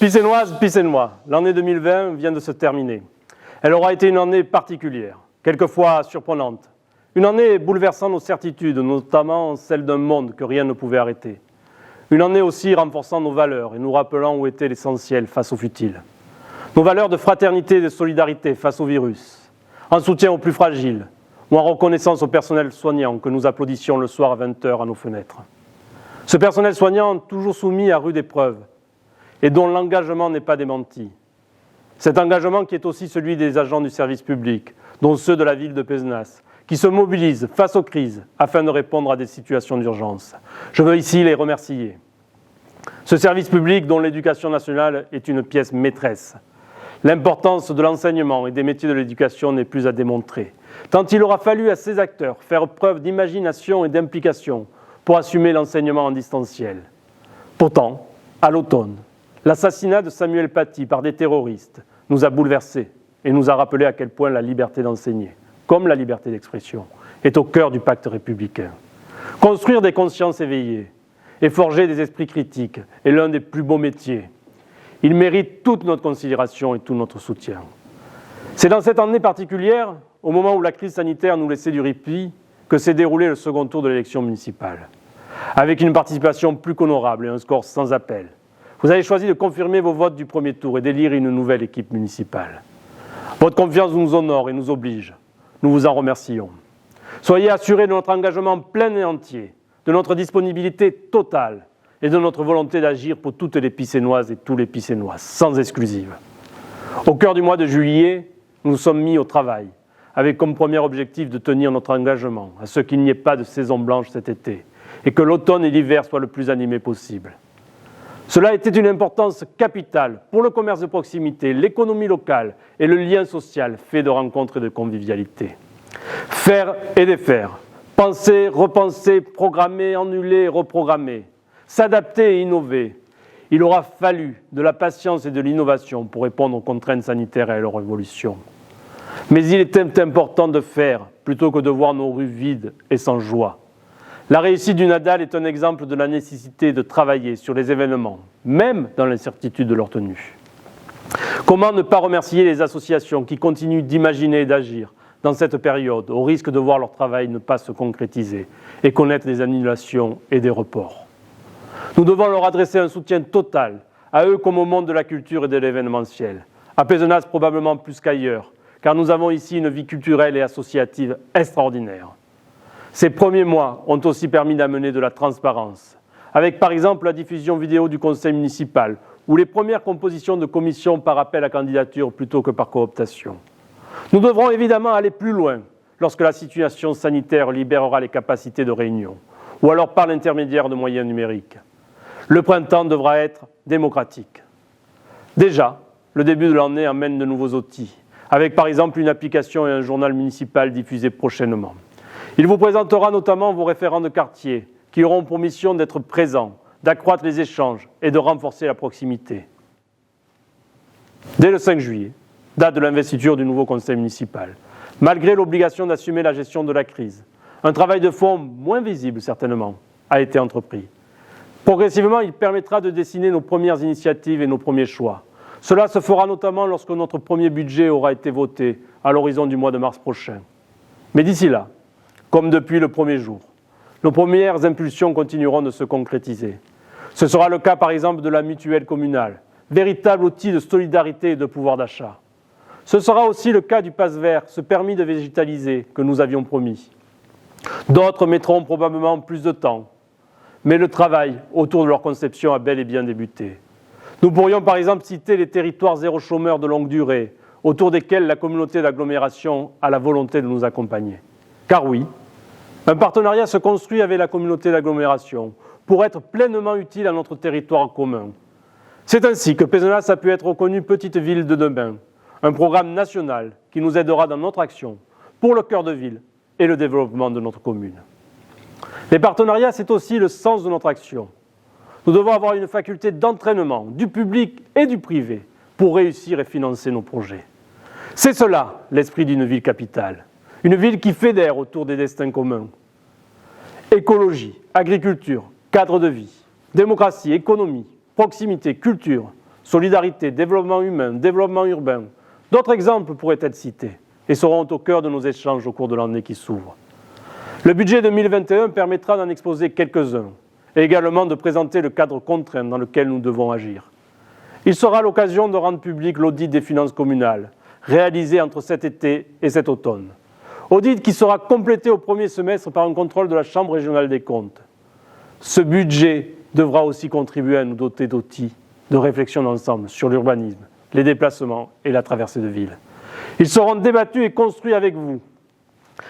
Picénoises, Picénois, l'année 2020 vient de se terminer. Elle aura été une année particulière, quelquefois surprenante. Une année bouleversant nos certitudes, notamment celle d'un monde que rien ne pouvait arrêter. Une année aussi renforçant nos valeurs et nous rappelant où était l'essentiel face au futile. Nos valeurs de fraternité et de solidarité face au virus, en soutien aux plus fragiles ou en reconnaissance au personnel soignant que nous applaudissions le soir à 20h à nos fenêtres. Ce personnel soignant toujours soumis à rude épreuve et dont l'engagement n'est pas démenti. Cet engagement qui est aussi celui des agents du service public, dont ceux de la ville de Pézenas, qui se mobilisent face aux crises afin de répondre à des situations d'urgence. Je veux ici les remercier. Ce service public dont l'éducation nationale est une pièce maîtresse. L'importance de l'enseignement et des métiers de l'éducation n'est plus à démontrer, tant il aura fallu à ces acteurs faire preuve d'imagination et d'implication pour assumer l'enseignement en distanciel. Pourtant, à l'automne, l'assassinat de Samuel Paty par des terroristes nous a bouleversés et nous a rappelé à quel point la liberté d'enseigner, comme la liberté d'expression, est au cœur du pacte républicain. Construire des consciences éveillées et forger des esprits critiques est l'un des plus beaux métiers. Il mérite toute notre considération et tout notre soutien. C'est dans cette année particulière, au moment où la crise sanitaire nous laissait du répit, que s'est déroulé le second tour de l'élection municipale, avec une participation plus qu'honorable et un score sans appel. Vous avez choisi de confirmer vos votes du premier tour et d'élire une nouvelle équipe municipale. Votre confiance nous honore et nous oblige. Nous vous en remercions. Soyez assurés de notre engagement plein et entier, de notre disponibilité totale et de notre volonté d'agir pour toutes les Picénoises et tous les Picénois, sans exclusive. Au cœur du mois de juillet, nous nous sommes mis au travail, avec comme premier objectif de tenir notre engagement à ce qu'il n'y ait pas de saison blanche cet été et que l'automne et l'hiver soient le plus animés possible. Cela était une importance capitale pour le commerce de proximité, l'économie locale et le lien social fait de rencontres et de convivialité. Faire et défaire, penser, repenser, programmer, annuler, reprogrammer, s'adapter et innover. Il aura fallu de la patience et de l'innovation pour répondre aux contraintes sanitaires et à leur évolution. Mais il était important de faire plutôt que de voir nos rues vides et sans joie. La réussite du Nadal est un exemple de la nécessité de travailler sur les événements, même dans l'incertitude de leur tenue. Comment ne pas remercier les associations qui continuent d'imaginer et d'agir dans cette période, au risque de voir leur travail ne pas se concrétiser et connaître des annulations et des reports. Nous devons leur adresser un soutien total, à eux comme au monde de la culture et de l'événementiel. À Pézenas probablement plus qu'ailleurs, car nous avons ici une vie culturelle et associative extraordinaire. Ces premiers mois ont aussi permis d'amener de la transparence, avec par exemple la diffusion vidéo du conseil municipal ou les premières compositions de commissions par appel à candidature plutôt que par cooptation. Nous devrons évidemment aller plus loin lorsque la situation sanitaire libérera les capacités de réunion, ou alors par l'intermédiaire de moyens numériques. Le printemps devra être démocratique. Déjà, le début de l'année amène de nouveaux outils, avec par exemple une application et un journal municipal diffusé prochainement. Il vous présentera notamment vos référents de quartier qui auront pour mission d'être présents, d'accroître les échanges et de renforcer la proximité. Dès le 5 juillet, date de l'investiture du nouveau conseil municipal, malgré l'obligation d'assumer la gestion de la crise, un travail de fond moins visible certainement a été entrepris. Progressivement, il permettra de dessiner nos premières initiatives et nos premiers choix. Cela se fera notamment lorsque notre premier budget aura été voté à l'horizon du mois de mars prochain. Mais d'ici là, comme depuis le premier jour, nos premières impulsions continueront de se concrétiser. Ce sera le cas par exemple de la mutuelle communale, véritable outil de solidarité et de pouvoir d'achat. Ce sera aussi le cas du pass vert, ce permis de végétaliser que nous avions promis. D'autres mettront probablement plus de temps, mais le travail autour de leur conception a bel et bien débuté. Nous pourrions par exemple citer les territoires zéro chômeur de longue durée, autour desquels la communauté d'agglomération a la volonté de nous accompagner. Car oui, un partenariat se construit avec la communauté d'agglomération pour être pleinement utile à notre territoire commun. C'est ainsi que Pézenas a pu être reconnue petite ville de demain, un programme national qui nous aidera dans notre action pour le cœur de ville et le développement de notre commune. Les partenariats, c'est aussi le sens de notre action. Nous devons avoir une faculté d'entraînement du public et du privé pour réussir et financer nos projets. C'est cela l'esprit d'une ville capitale. Une ville qui fédère autour des destins communs. Écologie, agriculture, cadre de vie, démocratie, économie, proximité, culture solidarité, développement humain, développement urbain. D'autres exemples pourraient être cités et seront au cœur de nos échanges au cours de l'année qui s'ouvre. Le budget 2021 permettra d'en exposer quelques-uns et également de présenter le cadre contraint dans lequel nous devons agir. Il sera l'occasion de rendre public l'audit des finances communales, réalisé entre cet été et cet automne. Audit qui sera complété au premier semestre par un contrôle de la Chambre régionale des comptes. Ce budget devra aussi contribuer à nous doter d'outils de réflexion d'ensemble sur l'urbanisme, les déplacements et la traversée de ville. Ils seront débattus et construits avec vous.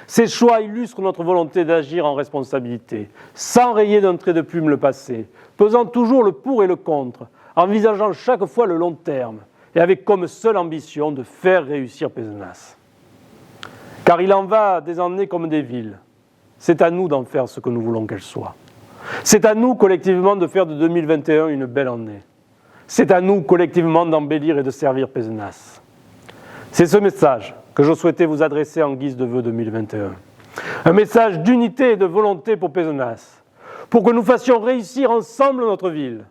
Ces choix illustrent notre volonté d'agir en responsabilité, sans rayer d'un trait de plume le passé, pesant toujours le pour et le contre, envisageant chaque fois le long terme et avec comme seule ambition de faire réussir Pézenas. Car il en va des années comme des villes. C'est à nous d'en faire ce que nous voulons qu'elles soient. C'est à nous collectivement de faire de 2021 une belle année. C'est à nous collectivement d'embellir et de servir Pézenas. C'est ce message que je souhaitais vous adresser en guise de vœux 2021. Un message d'unité et de volonté pour Pézenas, pour que nous fassions réussir ensemble notre ville.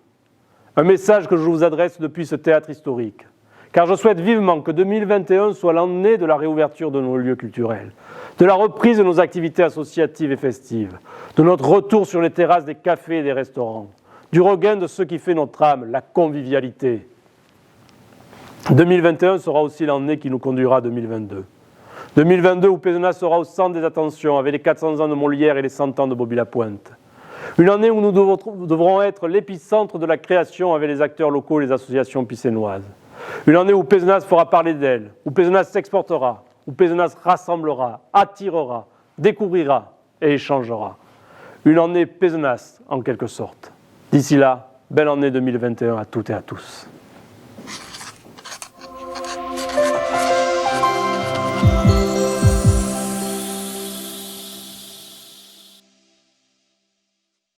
Un message que je vous adresse depuis ce théâtre historique, car je souhaite vivement que 2021 soit l'année de la réouverture de nos lieux culturels, de la reprise de nos activités associatives et festives, de notre retour sur les terrasses des cafés et des restaurants, du regain de ce qui fait notre âme, la convivialité. 2021 sera aussi l'année qui nous conduira à 2022. 2022 où Pézenas sera au centre des attentions avec les 400 ans de Molière et les 100 ans de Bobby Lapointe. Une année où nous devrons être l'épicentre de la création avec les acteurs locaux et les associations pissénoises. Une année où Pézenas fera parler d'elle, où Pézenas s'exportera, où Pézenas rassemblera, attirera, découvrira et échangera. Une année Pézenas en quelque sorte. D'ici là, belle année 2021 à toutes et à tous.